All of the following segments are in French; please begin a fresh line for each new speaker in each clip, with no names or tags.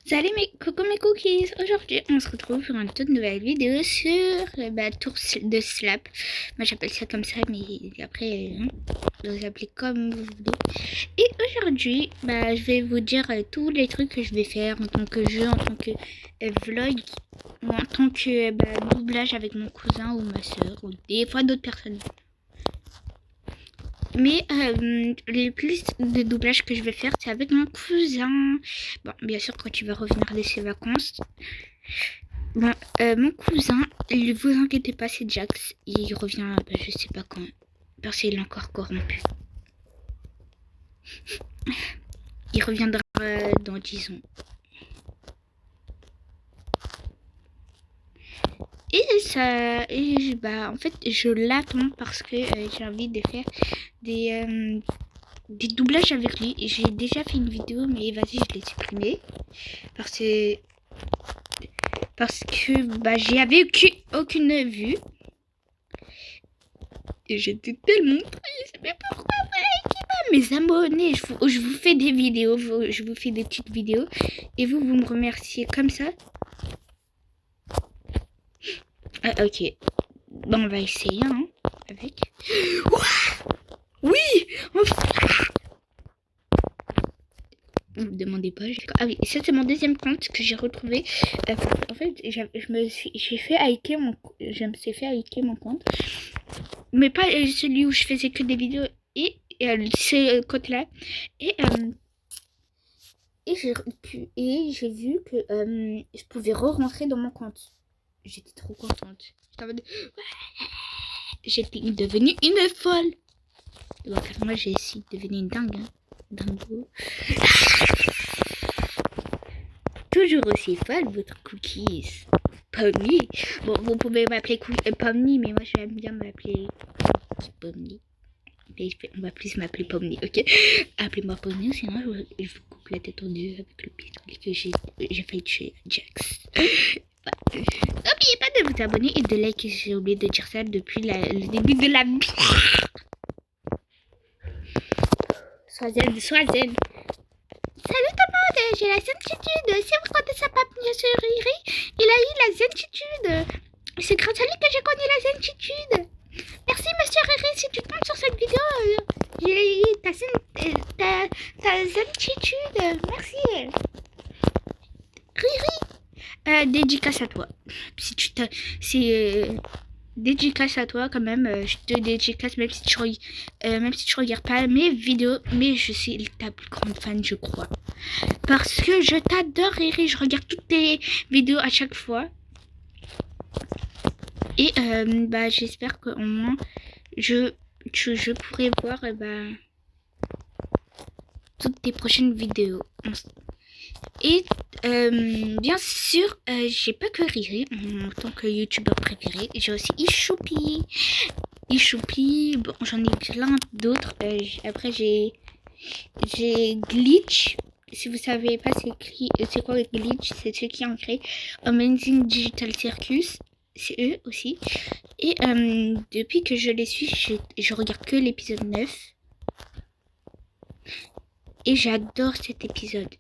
Salut mes coucou mes cookies. Aujourd'hui on se retrouve pour une toute nouvelle vidéo sur tour de slap. Moi j'appelle ça comme ça, mais après vous appelez comme vous voulez. Et aujourd'hui je vais vous dire tous les trucs que je vais faire en tant que jeu, en tant que vlog, ou en tant que doublage avec mon cousin ou ma soeur, ou des fois d'autres personnes. Mais les plus de doublage que je vais faire, c'est avec mon cousin. Bon, bien sûr, quand tu vas revenir de ses vacances. Bon, mon cousin, ne vous inquiétez pas, c'est Jax. Il revient, je sais pas quand. Parce qu'il est encore corrompu. Il reviendra dans 10 ans. En fait, je l'attends parce que j'ai envie de faire des doublages avec lui. J'ai déjà fait une vidéo, mais vas-y, je l'ai supprimée parce que j'y avais aucune vue et j'étais tellement triste. Mais pourquoi mes abonnés, je vous fais des vidéos, je vous fais des petites vidéos et vous me remerciez comme ça. Ok, bon, on va essayer avec. Oui, vous me demandez pas. Ah oui, ça c'est mon deuxième compte que j'ai retrouvé. En fait, je me suis fait hacker mon compte, mais pas celui où je faisais que des vidéos et ce compte-là. Et j'ai vu que je pouvais re-rentrer dans mon compte. J'étais trop contente. J'étais devenue une folle. Donc, moi j'ai essayé de devenir une dingue. Dingo. Toujours aussi folle, votre cookies. Pomni. Bon, vous pouvez m'appeler Pomni, mais moi j'aime bien m'appeler Pomni. Mais on va plus m'appeler Pomni, ok? Appelez-moi Pomni, sinon je vous coupe la tête en deux avec le pistolet que j'ai fait tuer Jax. N'oubliez pas de vous abonner et de liker, j'ai oublié de dire ça depuis le début de la vie. Sois zen. Salut tout le monde, j'ai la zentitude. Si vous comptez sa pape, monsieur Riri, il a eu la zentitude. C'est grâce à lui que j'ai connu la zentitude. Merci monsieur Riri, si tu comptes sur cette vidéo, j'ai eu ta zentitude. Merci. Riri, dédicace à toi. Si tu te... dédicace à toi quand même, je te dédicace même si tu regardes pas mes vidéos, mais je suis ta plus grande fan, je crois, parce que je t'adore Riri, je regarde toutes tes vidéos à chaque fois et j'espère qu'au moins je pourrai voir toutes tes prochaines vidéos. Et bien sûr, j'ai pas que Riri en tant que youtubeur préféré, j'ai aussi Ichoupi, bon j'en ai plein d'autres. Après j'ai Glitch. Si vous savez pas c'est quoi Glitch, c'est ceux qui ont créé Amazing Digital Circus, c'est eux aussi. Et depuis que je les suis, je regarde que l'épisode 9 et j'adore cet épisode.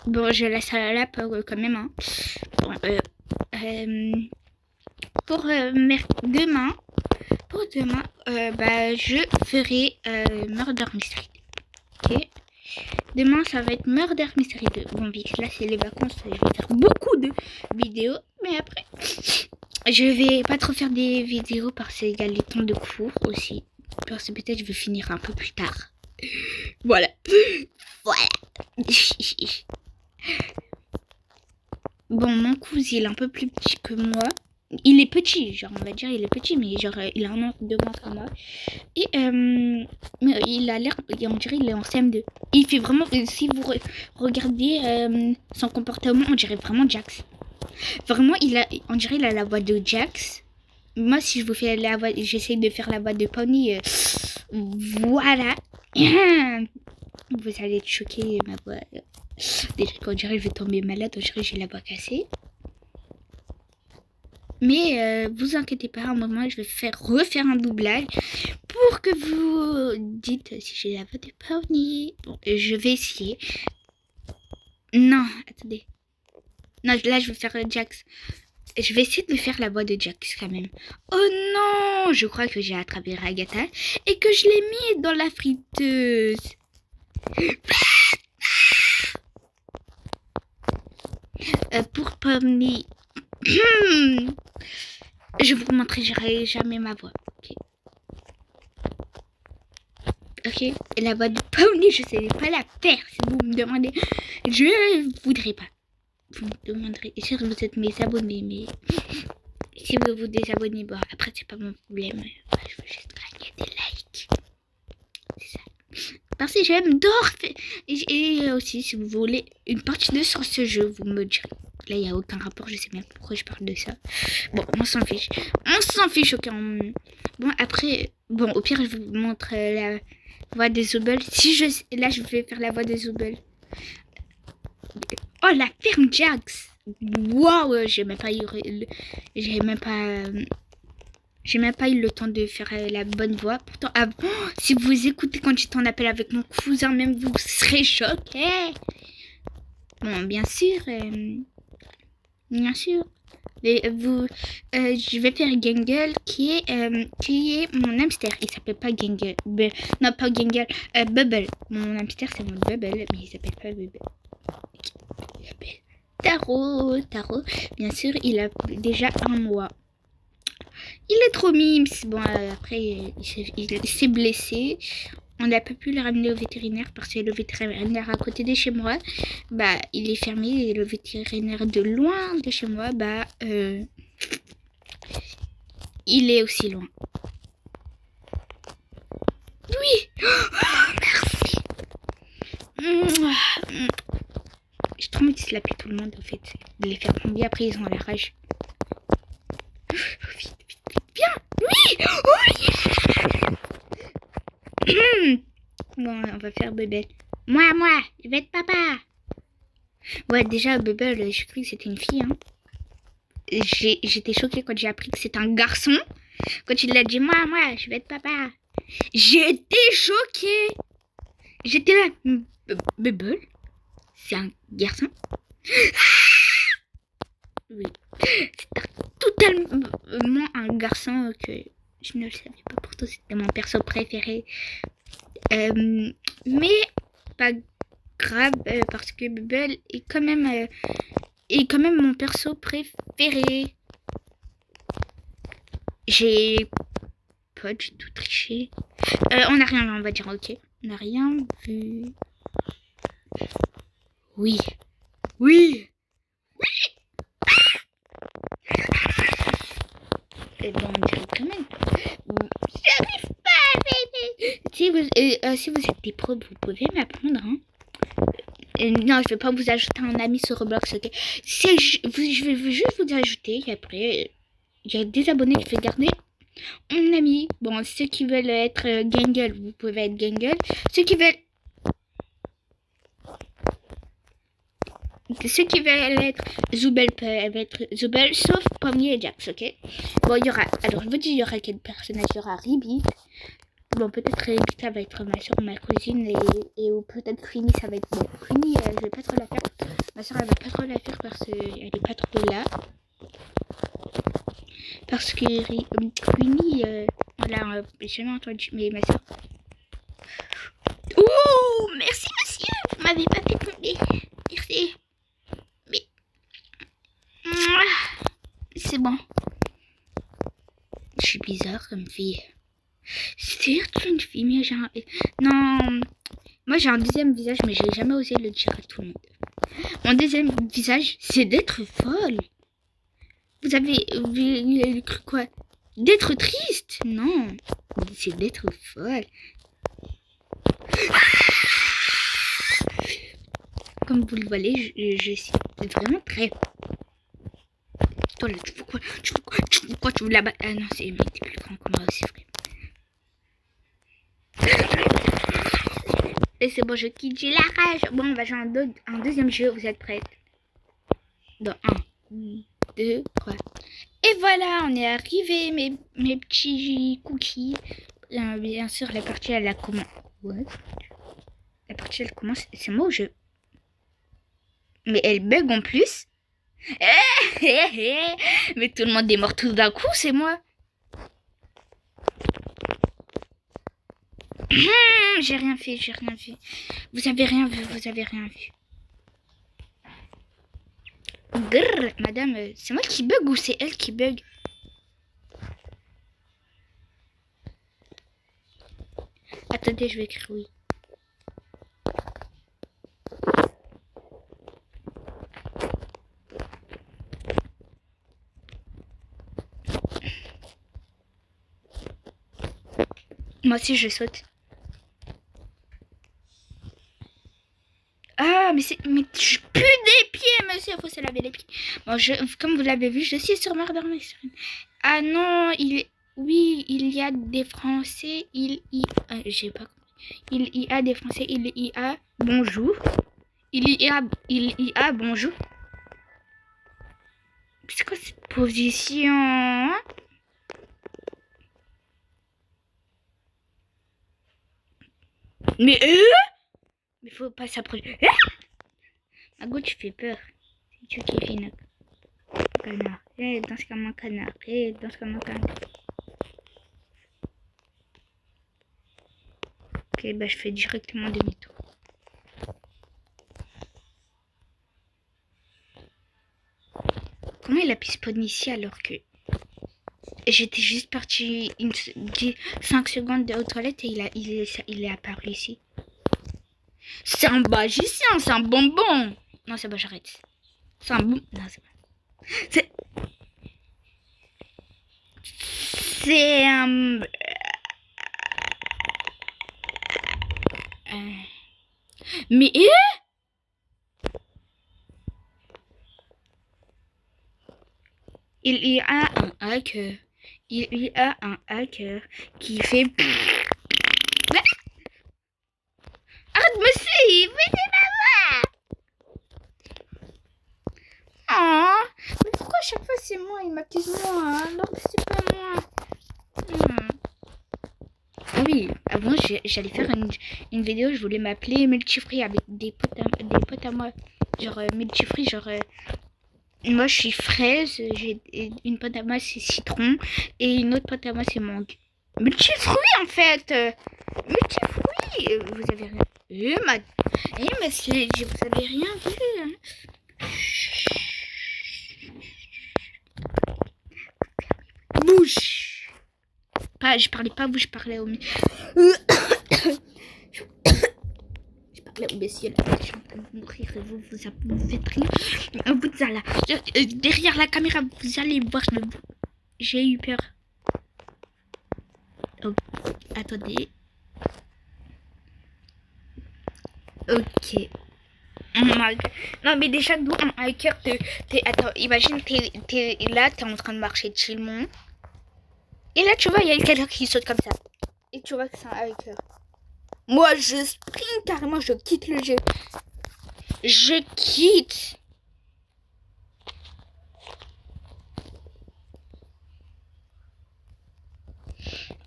Bon, je laisse à la quand même. Bon, pour demain, je ferai Murder Mystery. Ok. Demain, ça va être Murder Mystery 2. Bon, vite, là, c'est les vacances. Je vais faire beaucoup de vidéos. Mais après, je vais pas trop faire des vidéos parce qu'il y a les temps de cours aussi. Parce que peut-être je vais finir un peu plus tard. Voilà. Bon, mon cousin, il est un peu plus petit que moi. Il est petit, genre, on va dire, il est petit, mais genre, il a 1 an de moins que moi. Et il a l'air, on dirait, il est en CM2. Il fait vraiment, si vous regardez son comportement, on dirait vraiment Jax. Vraiment, on dirait, il a la voix de Jax. Moi, si je vous fais la voix, j'essaye de faire la voix de Pony, voilà. Vous allez être choqués, ma voix. Déjà, quand je dirais je vais tomber malade, on dirait j'ai la voix cassée. Mais vous inquiétez pas, un moment, je vais refaire un doublage pour que vous dites si j'ai la voix de Pony. Bon, je vais essayer. Non, attendez. Non, là, je vais faire Jax. Je vais essayer de faire la voix de Jax quand même. Oh non, je crois que j'ai attrapé Ragatha et que je l'ai mis dans la friteuse. Pour Pony. Je vous montrerai jamais ma voix. Ok. Et la voix de Pony, je sais pas la faire. Si vous me demandez, je voudrais pas. Vous me demanderez. Et si vous êtes mes abonnés, mais si vous vous désabonnez, bon, après c'est pas mon problème. Je veux juste gagner des likes. C'est ça. Parce que j'aime Dorf. Et aussi, si vous voulez une partie 2 sur ce jeu, vous me direz. Là, il n'y a aucun rapport, je sais même pourquoi je parle de ça. Bon, on s'en fiche. On s'en fiche, aucun. Bon, après, bon, au pire, je vous montre la voix des Zobel. Là, je vais faire la voix des Zobel. Oh, la ferme Jax. Waouh, j'ai même pas eu le temps de faire la bonne voix. Pourtant, avant, si vous écoutez quand j'étais en appel avec mon cousin, même vous serez choqués. Bon, bien sûr. Bien sûr. Mais je vais faire Gangle qui est mon hamster. Il s'appelle pas Gangle. Non, pas Gangle. Bubble. Mon hamster, c'est mon Bubble, mais il s'appelle pas Bubble. Il s'appelle Taro. Bien sûr, il a déjà un mois. Il est trop mimes. Bon, après, il s'est blessé. On n'a pas pu le ramener au vétérinaire parce que le vétérinaire à côté de chez moi, bah, il est fermé. Et le vétérinaire de loin de chez moi, bah, il est aussi loin. Oui. Oh, merci. J'ai trop envie de slapper tout le monde, en fait. De les faire tomber. Après, ils ont la rage. Vite. Viens. Oui. Oh, yeah. Bon, on va faire Bubble. Moi, je vais être papa. Ouais, déjà, Bubble, j'ai cru que c'était une fille. Hein. J'étais choquée quand j'ai appris que c'était un garçon. Quand il a dit, moi, je vais être papa. J'étais choquée. J'étais là. Bubble, c'est un garçon. Oui. C'est totalement un garçon que je ne le savais pas. Pourtant, c'était mon perso préféré. Mais pas grave parce que Bubble est quand même mon perso préféré. J'ai pas du tout triché. On n'a rien vu, on va dire ok. On n'a rien vu. Oui. Et bon, on dirait quand même. J'arrive pas, bébé. Si vous êtes des pros, vous pouvez m'apprendre. Hein. Non, je vais pas vous ajouter un ami sur Roblox, ok. Je vais juste vous ajouter et après, il y a des abonnés que je vais garder en ami. Bon, ceux qui veulent être Gangle, vous pouvez être Gangle. Ceux qui veulent être Zobel peuvent être Zobel, sauf Pommier et Jax, ok. Bon, il y aura, alors je vous dis, il y aura quel personnage, il y aura Ribbit. Bon, peut-être Ribbit, ça va être ma soeur ou ma cousine, et ou peut-être Queenie, ça va être bon. Queenie, je vais pas trop la faire. Ma soeur, elle va pas trop la faire parce qu'elle est pas trop là. Parce que Queenie, voilà, j'ai jamais entendu, mais ma soeur. Oh, merci monsieur, vous m'avez pas fait tomber. Merci. Mais c'est bon. Je suis bizarre comme fille. C'est une fille, mais j'ai un... Non, moi j'ai un deuxième visage, mais j'ai jamais osé le dire à tout le monde. Mon deuxième visage, c'est d'être folle. Vous avez cru quoi? D'être triste? Non, c'est d'être folle. Comme vous le voyez, je suis vraiment très... Toi là, tu veux quoi? Tu veux la battre? Ah non, c'est plus grand que moi aussi, frère. Et c'est bon, je quitte, j'ai la rage. Bon, on va jouer un deuxième jeu, vous êtes prêts? Dans 1, 2, 3. Et voilà, on est arrivé, mes petits cookies. Bien sûr, la partie, elle a commencé. Ouais. La partie, elle commence. C'est moi ou je. Mais elle bug en plus. Mais tout le monde est mort tout d'un coup, c'est moi. J'ai rien fait, j'ai rien fait. Vous avez rien vu, vous avez rien vu. Grrr, madame, c'est moi qui bug ou c'est elle qui bug? Attendez, je vais écrire oui. Moi aussi, je saute. Ah, mais je pue des pieds, monsieur. Faut se laver les pieds. Bon, comme vous l'avez vu, je suis sur Murder Mystery. Ah non, oui, il y a des Français. J'ai pas compris. Il y a des Français. Il y a bonjour. Il y a bonjour. C'est quoi cette position? Mais faut pas s'approcher. Mago, tu fais peur. C'est tu qui fais une canard. Danse comme un canard. Danse comme un canard. Ok, bah je fais directement demi-tour. Comment il a pu spawn ici alors que j'étais juste partie 5 secondes aux toilettes et il est apparu ici. C'est un magicien, c'est un bonbon. Non, c'est bon, j'arrête. C'est un bon. Non, c'est bon. C'est un. Mais. Il y a un hacker. Il y a un hacker qui fait. Arrête de me suivre, mais c'est pas moi. Oh, mais pourquoi à chaque fois c'est moi? Il m'accuse moi, alors que c'est pas moi. Ah oui, avant j'allais faire une vidéo, je voulais m'appeler Multifree avec des potes à moi. Genre Multifree, genre moi je suis fraise, j'ai une pote à moi c'est citron et une autre pote à moi c'est mangue. Multifruits en fait. Multifruits, vous avez rien. Monsieur, vous avez rien vu. Hein. Bouche. Je parlais pas vous, je parlais au monsieur. Je parlais au monsieur là, je suis en train de mourir et vous faites rien. Vous allez, derrière la caméra, vous allez voir, j'ai eu peur. Oh, attendez. Ok. Oh my God. Non mais déjà nous un hacker attends, imagine t'es là, t'es en train de marcher chillement. Et là tu vois il y a quelqu'un qui saute comme ça. Et tu vois que c'est un hacker. Moi je sprint carrément, je quitte le jeu. Je quitte.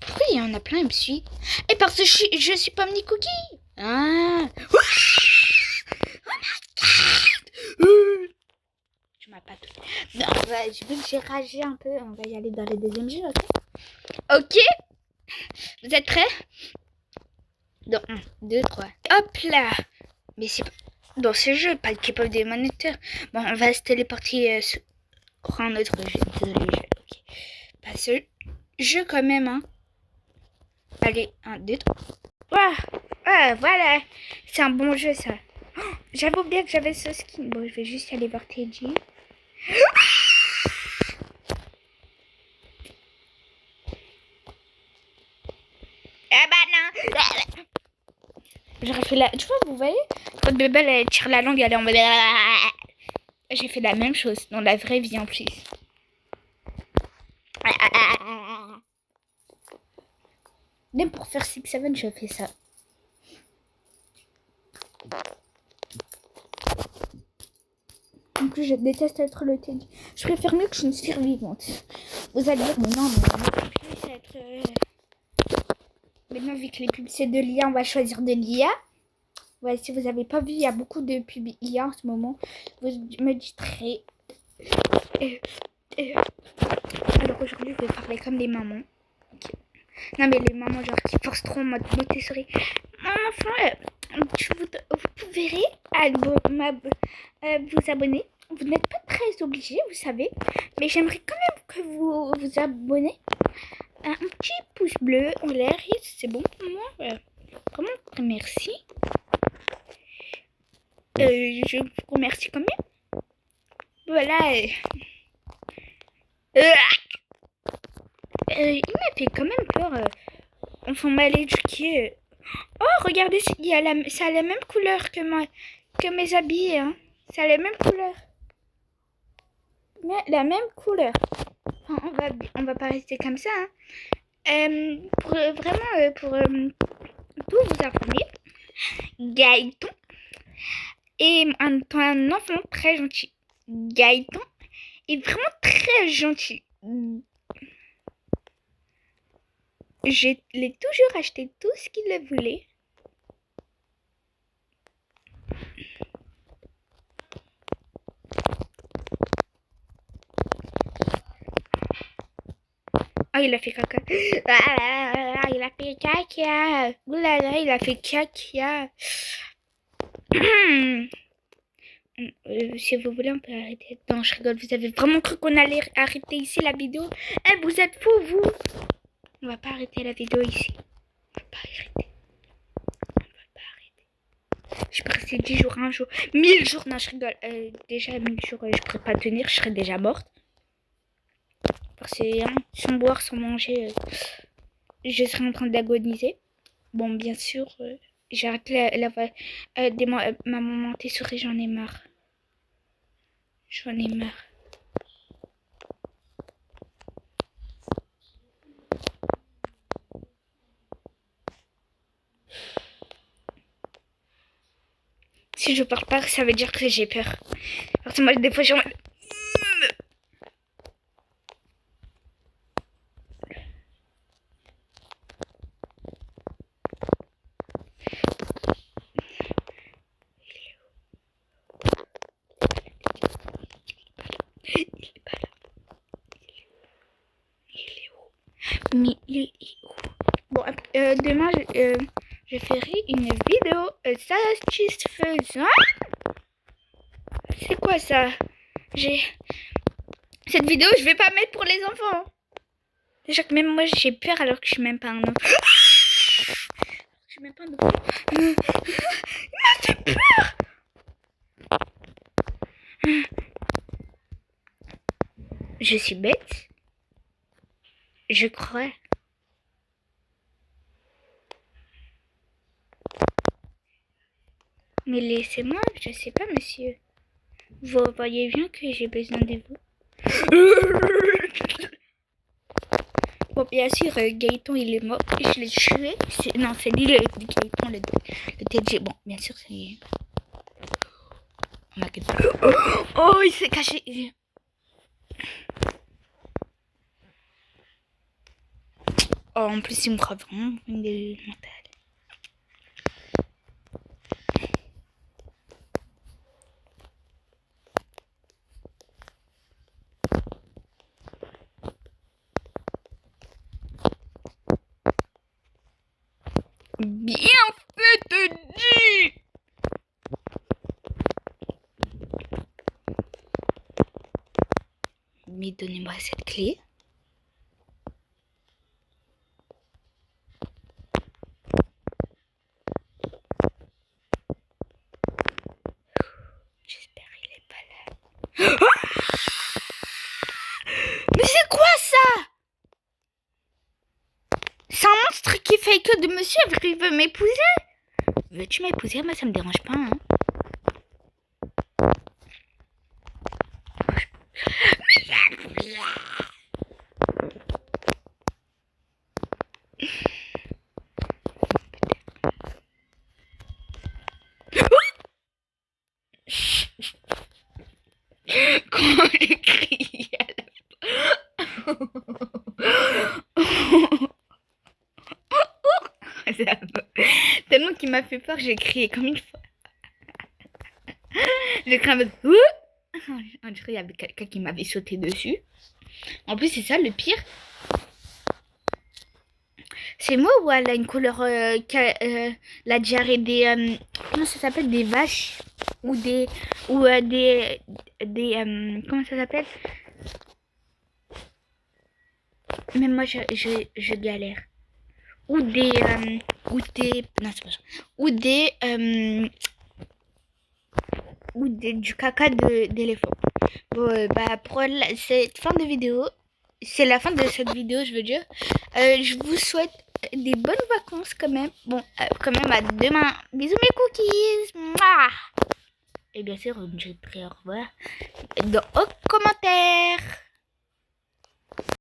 Pourquoi il y en a plein, il me suit? Et parce que je suis pas Mini Cookie. Ah. Oh my God. Je m'appelle. Non, vu que j'ai ragé un peu, on va y aller dans le deuxième jeu, ok? Ok. Vous êtes prêts? Dans 1, 2, 3. Hop là. Mais c'est dans ce jeu, pas le K-pop des moniteurs. Bon, on va se téléporter sur un autre jeu. Désolé, ok. Pas ce jeu quand même, hein. Allez, 1, 2, 3. Ah, voilà. C'est un bon jeu, ça. Oh, j'avais oublié que j'avais ce skin. Bon, je vais juste aller voir Teddy. Ah bah non. J'aurais fait la... Tu vois, vous voyez? Quand bébé elle tire la langue, elle est en mode... J'ai fait la même chose dans la vraie vie en plus. Même pour faire 6-7, je fais ça. En plus, je déteste être le Teddy. Je préfère mieux que je suis une survivante. Vous allez dire, mais non, mais plus être... Maintenant, vu que les pubs c'est de l'IA, on va choisir de l'IA. Ouais, si vous n'avez pas vu, il y a beaucoup de pubs IA en ce moment. Vous me direz. Alors aujourd'hui, je vais parler comme des mamans. Okay. Non, mais les mamans, genre, qui forcent trop en mode Montessori. Mon enfant, vous verrez à vous abonner. Vous n'êtes pas très obligés, vous savez. Mais j'aimerais quand même que vous vous abonnez. Un petit pouce bleu en l'air, c'est bon pour moi. Vraiment, merci. Je vous remercie quand même. Voilà. Il m'a fait quand même peur. Enfant mal éduqué. Oh, regardez, ça a la même couleur que mes habits. Hein. Ça a la même couleur. La même couleur. Enfin, on va pas rester comme ça. Hein. Pour tout vous informer, Gaëtan est un enfant très gentil. Gaëtan est vraiment très gentil. Je l'ai toujours acheté tout ce qu'il voulait. Oh, il a fait caca. Il a fait caca. Oulala, il a fait caca. Si vous voulez, on peut arrêter. Non, je rigole. Vous avez vraiment cru qu'on allait arrêter ici la vidéo? Eh, vous êtes fous, vous. On va pas arrêter la vidéo ici. On va pas arrêter. Je peux rester 10 jours, 1 jour, 1000 jours. Non, je rigole. Déjà, 1000 jours, je pourrais pas tenir. Je serais déjà morte. Parce que sans boire, sans manger, je serais en train d'agoniser. Bon, bien sûr, j'ai arrêté ma Montessori, j'en ai marre. J'en ai marre. Si je parle pas, ça veut dire que j'ai peur. Parce que moi, des fois, j'ai... Mais il est où? Bon, demain, je ferai une vidéo satisfaisante. C'est quoi ça? Cette vidéo, je vais pas mettre pour les enfants. Déjà que même moi, j'ai peur alors que je suis même pas un enfant. Je suis même pas un enfant. Il m'a fait peur. Je suis bête. Je crois. Mais laissez-moi, je sais pas, monsieur. Vous voyez bien que j'ai besoin de vous. Bon, bien sûr, Gaëtan, il est mort. Je l'ai tué. Non, c'est lui, Gaëtan, le TG. Bon, bien sûr, c'est... Oh, il s'est caché. Oh, en plus, il me croit vraiment une mentale. Bien fait, te dis. Mais donnez-moi cette clé. J'espère qu'il est pas là. Mais c'est quoi ça? C'est un monstre qui fait que de me suivre. Il veut m'épouser. Veux-tu m'épouser? Moi, ça me dérange pas. Hein. J'ai crié à la tellement qu'il m'a fait peur, j'ai crié comme une fois. J'ai crié en mode ouh. On dirait qu'il y avait quelqu'un qui m'avait sauté dessus. En plus, c'est ça le pire. C'est moi ou elle a une couleur la diarrhée des comment ça s'appelle, des vaches ou des comment ça s'appelle? Même moi je galère. Ou des non c'est pas ça. Ou des du caca d'éléphant. Bon, bah pour cette fin de vidéo, c'est la fin de cette vidéo, je veux dire. Je vous souhaite des bonnes vacances quand même. Bon, quand même à demain. Bisous mes cookies. Mouah. Et bien sûr, je dirai au revoir. Au commentaire.